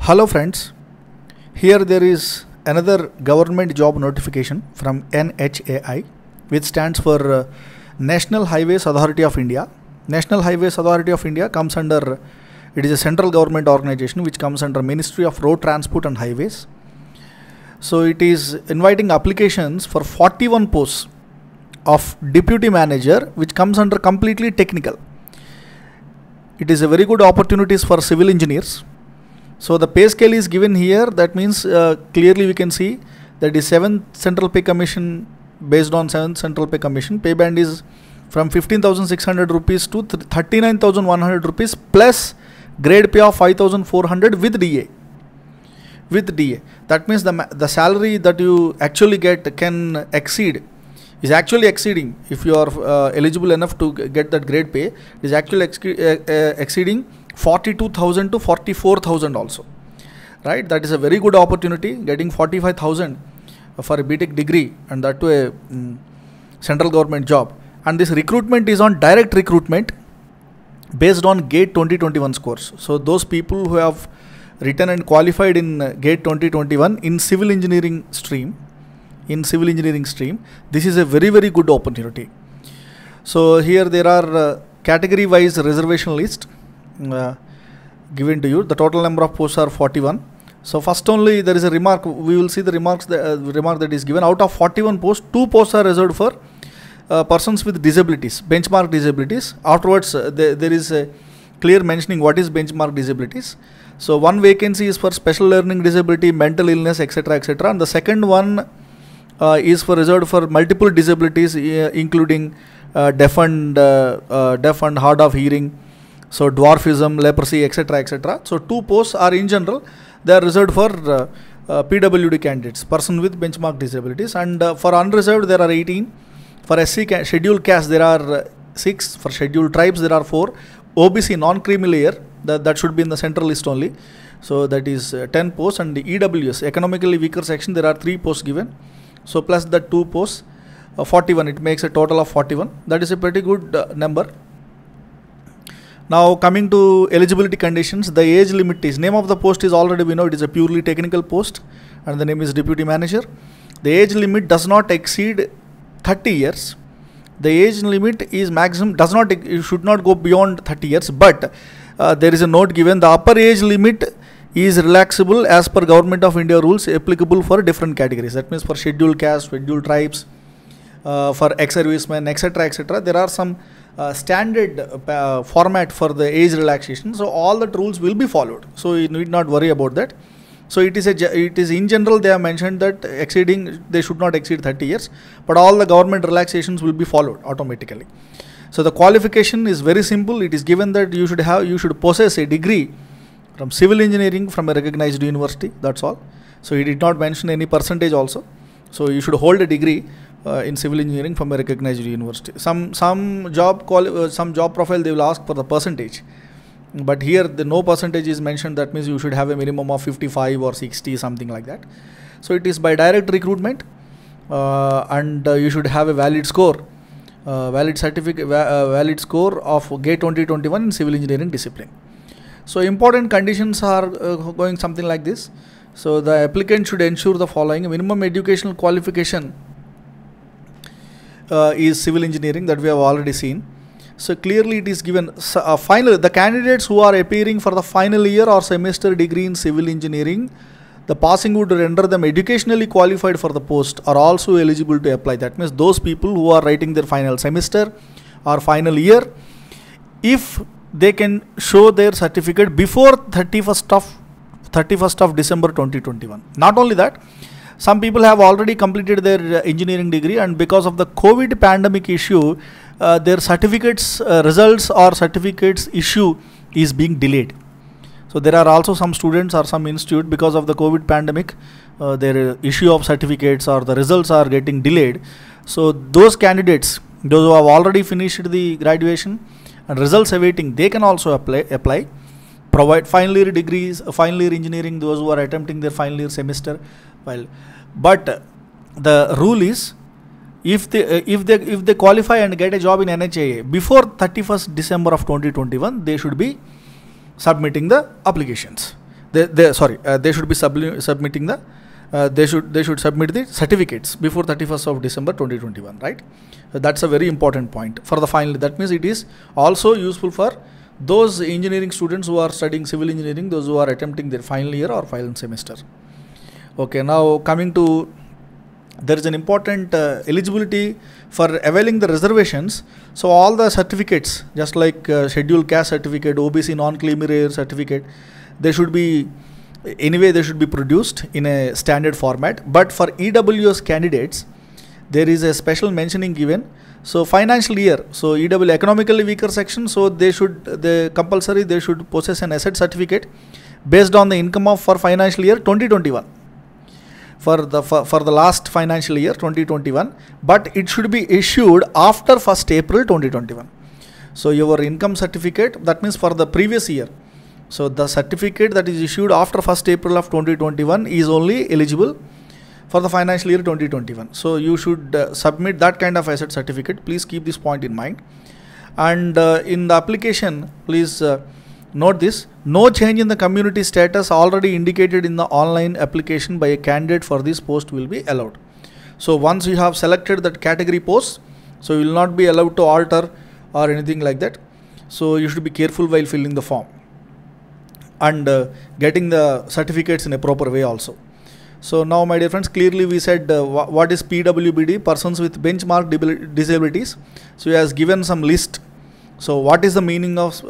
Hello friends, here there is another government job notification from NHAI, which stands for National Highways Authority of India. National Highways Authority of India comes under, it is a central government organization which comes under Ministry of Road Transport and Highways. So it is inviting applications for 41 posts of deputy manager, which comes under completely technical. It is a very good opportunities for civil engineers. So the pay scale is given here. That means clearly we can see that is 7th Central Pay Commission, based on 7th Central Pay Commission. Pay band is from 15,600 rupees to 39,100 rupees plus grade pay of 5,400 with DA. With DA. That means the salary that you actually get can exceed, is actually exceeding, if you are eligible enough to get that grade pay, is actually exceeding 42,000 to 44,000 also, right? That is a very good opportunity, getting 45,000 for a BTech degree, and that to a central government job. And this recruitment is on direct recruitment based on GATE 2021 scores. So those people who have written and qualified in GATE 2021 in civil engineering stream, this is a very, very good opportunity. So here there are category wise reservation list given to you. The total number of posts are 41. So first only there is a remark, we will see the remark that is given. Out of 41 posts, 2 posts are reserved for persons with disabilities, benchmark disabilities. Afterwards there is a clear mentioning what is benchmark disabilities. So one vacancy is for special learning disability, mental illness, etc., etc., and the second one is for reserved for multiple disabilities, including deaf and hard of hearing, so dwarfism, leprosy, etc., etc. So 2 posts are in general, they are reserved for PWD candidates, person with benchmark disabilities, and for unreserved there are 18. For SC scheduled caste there are 6. For scheduled tribes there are 4. OBC non-creamy layer, that should be in the central list only. So that is 10 posts, and the EWS economically weaker section there are 3 posts given. So plus the 2 posts, 41, it makes a total of 41. That is a pretty good number. Now coming to eligibility conditions, the age limit is, name of the post is already we know, it is a purely technical post and the name is deputy manager. The age limit does not exceed 30 years. The age limit is maximum, you should not go beyond 30 years, but there is a note given, the upper age limit is relaxable as per Government of India rules applicable for different categories. That means for scheduled caste, scheduled tribes, for ex-servicemen, etc., etc. There are some standard format for the age relaxation. So all the rules will be followed. So you need not worry about that. So it is in general they have mentioned that they should not exceed 30 years, but all the government relaxations will be followed automatically. So the qualification is very simple. It is given that you should possess a degree from civil engineering from a recognized university. That's all. So he did not mention any percentage also. So you should hold a degree in civil engineering from a recognized university. Some job profile they will ask for the percentage, but here the no percentage is mentioned. That means you should have a minimum of 55 or 60, something like that. So it is by direct recruitment, and you should have a valid score, valid score of GATE 2021 in civil engineering discipline. So important conditions are going something like this. So the applicant should ensure the following: minimum educational qualification is civil engineering, that we have already seen. So clearly it is given. The candidates who are appearing for the final year or semester degree in civil engineering, the passing would render them educationally qualified for the post, are also eligible to apply. That means those people who are writing their final semester or final year, if they can show their certificate before 31st of December 2021. Not only that, some people have already completed their engineering degree, and because of the COVID pandemic issue, their certificates results or certificates issue is being delayed. So there are also some students or some institute, because of the COVID pandemic, their issue of certificates or the results are getting delayed. So those candidates, those who have already finished the graduation and results awaiting, they can also apply. Provide final year degrees, final year engineering, those who are attempting their final year semester. But the rule is, if they qualify and get a job in NHAI before 31st December of 2021, they should be submitting the applications. they should be submitting the they should submit the certificates before 31st of December 2021, right? So that's a very important point for the final. That means it is also useful for those engineering students who are studying civil engineering, those who are attempting their final year or final semester. Okay, now coming to, there is an important eligibility for availing the reservations. So all the certificates, just like scheduled caste certificate, OBC non-creamy certificate, they should be produced in a standard format. But for EWS candidates, there is a special mentioning given. So financial year, so EW economically weaker section, so they should possess an asset certificate based on the income of for financial year 2021. For the last financial year 2021, but it should be issued after 1st April 2021. So your income certificate, that means for the previous year. So the certificate that is issued after 1st April of 2021 is only eligible for the financial year 2021. So you should submit that kind of asset certificate. Please keep this point in mind. And in the application, please note this: no change in the community status already indicated in the online application by a candidate for this post will be allowed. So once you have selected that category post, so you will not be allowed to alter or anything like that. So you should be careful while filling the form and getting the certificates in a proper way also. So now, my dear friends, clearly we said what is PWBD, persons with benchmark disabilities. So he has given some list. So what is the meaning of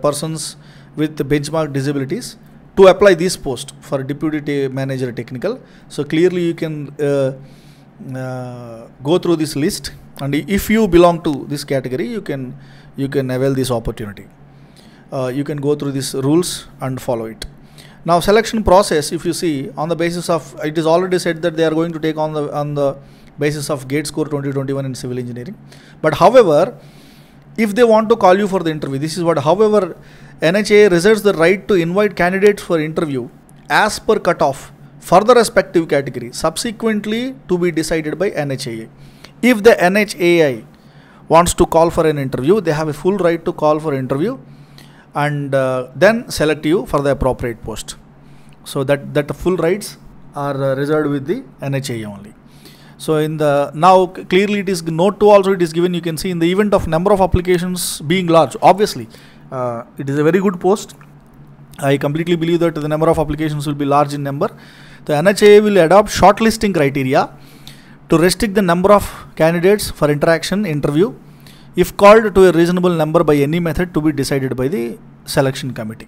persons with benchmark disabilities to apply this post for deputy manager technical? So clearly you can go through this list, and if you belong to this category, you can avail this opportunity. You can go through these rules and follow it. Now selection process, if you see, on the basis of, it is already said that they are going to take on the basis of GATE score 2021 in civil engineering. But however, if they want to call you for the interview, this is what, however, NHAA reserves the right to invite candidates for interview as per cutoff for the respective category, subsequently to be decided by NHAA. If the NHAA wants to call for an interview, they have a full right to call for interview and then select you for the appropriate post. So that full rights are reserved with the NHAA only. So in the, now clearly it is note 2 also it is given, you can see, in the event of number of applications being large, obviously it is a very good post. I completely believe that the number of applications will be large in number. The NHAA will adopt shortlisting criteria to restrict the number of candidates for interview if called to a reasonable number by any method to be decided by the selection committee.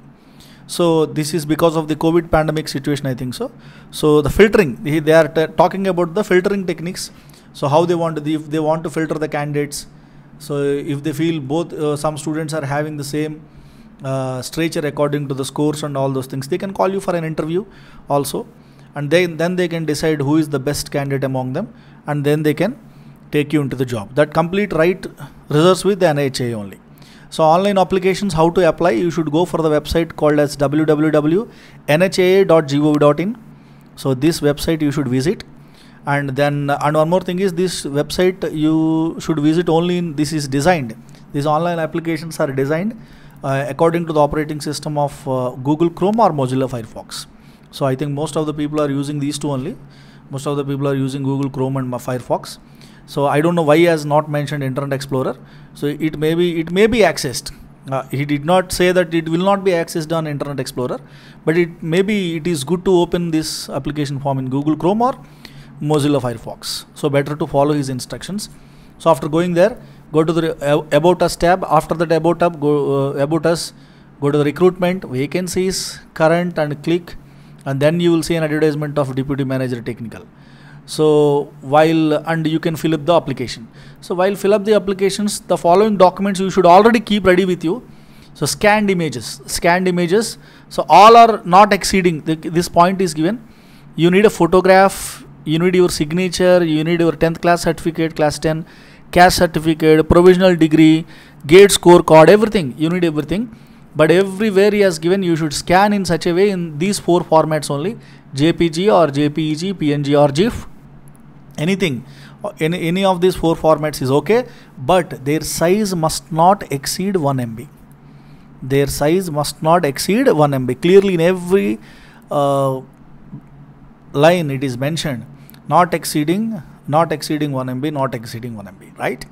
So this is because of the COVID pandemic situation, I think so. So the filtering, they are talking about the filtering techniques. So how they want to, if they want to filter the candidates. So if they feel both some students are having the same stature according to the scores and all those things, they can call you for an interview also, and then they can decide who is the best candidate among them, and then they can take you into the job. That complete right reserves with the NHAA only. So online applications, how to apply, you should go for the website called as www.nhaa.gov.in. So this website you should visit, and then and one more thing is, this website you should visit only in, this is designed, these online applications are designed according to the operating system of Google Chrome or Mozilla Firefox. So I think most of the people are using these two only. Most of the people are using Google Chrome and Firefox. So I don't know why he has not mentioned Internet Explorer. So it may be accessed. He did not say that it will not be accessed on Internet Explorer, but it is good to open this application form in Google Chrome or Mozilla Firefox. So better to follow his instructions. So after going there, go to the About Us tab. After that About Us, go to the recruitment, vacancies, current, and click, and then you will see an advertisement of Deputy Manager Technical. So and you can fill up the application. So while fill up the applications, the following documents you should already keep ready with you. So scanned images. So all are not exceeding, this point is given. You need a photograph, you need your signature, you need your 10th class certificate, class 10, caste certificate, provisional degree, GATE score card, everything. You need everything. But everywhere he has given, you should scan in such a way in these 4 formats only: JPG or JPEG, PNG or GIF. Anything, any of these 4 formats is okay, but their size must not exceed 1 MB. their size must not exceed 1 MB. Clearly in every line it is mentioned, not exceeding 1 MB, not exceeding 1 MB, right?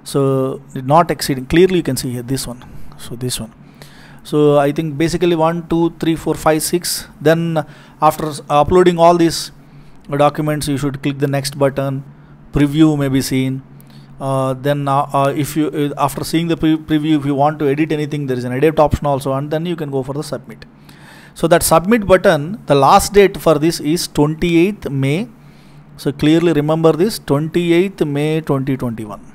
So not exceeding, clearly you can see here this one. So this one. So I think basically 1, 2, 3, 4, 5, 6. Then after uploading all these documents, you should click the next button. Preview may be seen. Then if you after seeing the preview, if you want to edit anything, there is an edit option also, and then you can go for the submit. So that submit button, the last date for this is 28th May. So clearly remember this, 28th May 2021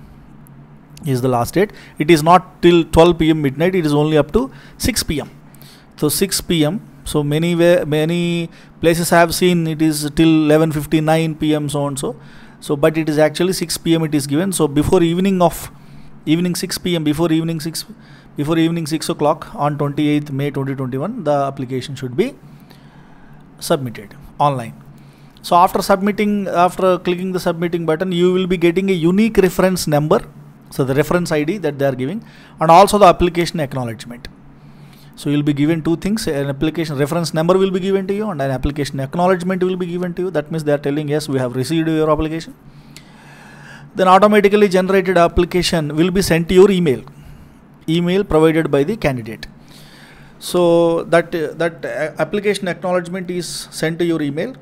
is the last date. It is not till 12 PM midnight, it is only up to 6 PM. So 6 PM. So many places I have seen it is till 11:59 PM, so and so. So but it is actually 6 PM it is given. So before evening 6 PM, before evening 6 o'clock on 28th May 2021, the application should be submitted online. So after submitting, after clicking the submitting button, you will be getting a unique reference number. So the reference ID that they are giving, and also the application acknowledgement. So you will be given two things: an application reference number will be given to you, and an application acknowledgement will be given to you. That means they are telling, yes, we have received your application. Then automatically generated application will be sent to your email provided by the candidate. So that application acknowledgement is sent to your email,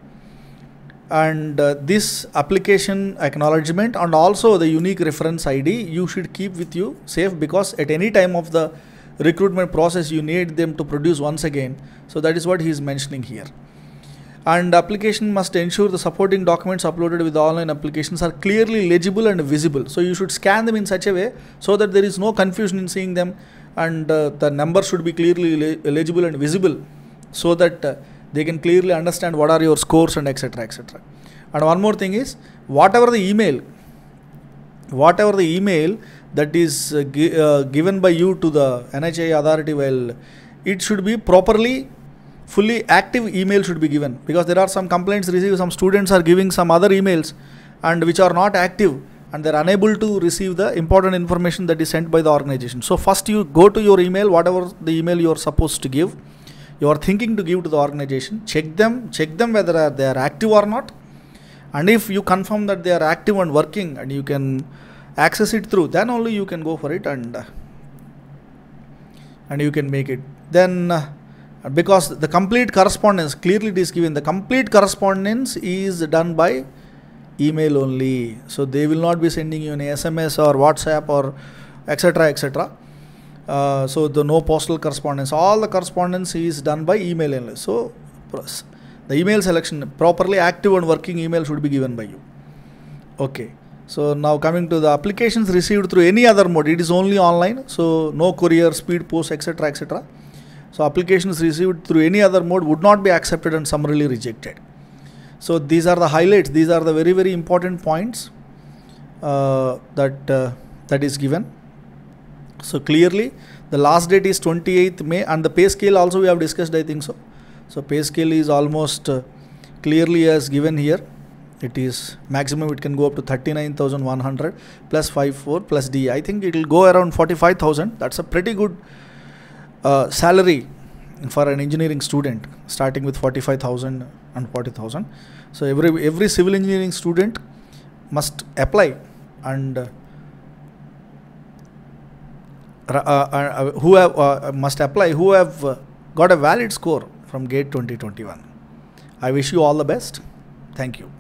and this application acknowledgement and also the unique reference ID you should keep with you safe, because at any time of the recruitment process you need them to produce once again. So that is what he is mentioning here. And application must ensure the supporting documents uploaded with the online applications are clearly legible and visible. So you should scan them in such a way so that there is no confusion in seeing them, and the number should be clearly legible and visible, so that they can clearly understand what are your scores and etc. etc. And one more thing is, whatever the email that is given by you to the NHAI authority, well, it should be properly fully active email should be given, because there are some complaints received, some students are giving some other emails and which are not active, and they are unable to receive the important information that is sent by the organization. So first you go to your email, whatever the email you are supposed to give, you are thinking to give to the organization, check them whether they are active or not, and if you confirm that they are active and working and you can access it through, then only you can go for it, and you can make it. Then because the complete correspondence, clearly it is given, the complete correspondence is done by email only. So they will not be sending you an SMS or WhatsApp or etc. etc. So the no postal correspondence, all the correspondence is done by email only. So the email selection, properly active and working email should be given by you. Okay. So now coming to the applications received through any other mode, it is only online. So no courier, speed post, etc. etc. So applications received through any other mode would not be accepted and summarily rejected. So these are the highlights. These are the very, very important points that is given. So clearly the last date is 28th May, and the pay scale also we have discussed, I think so. So pay scale is almost clearly as given here. It is maximum, it can go up to 39,100 plus 5,400 plus D. I think it will go around 45,000. That's a pretty good salary for an engineering student, starting with 45,000 and 40,000. So every civil engineering student must apply, and who have got a valid score from GATE 2021. I wish you all the best. Thank you.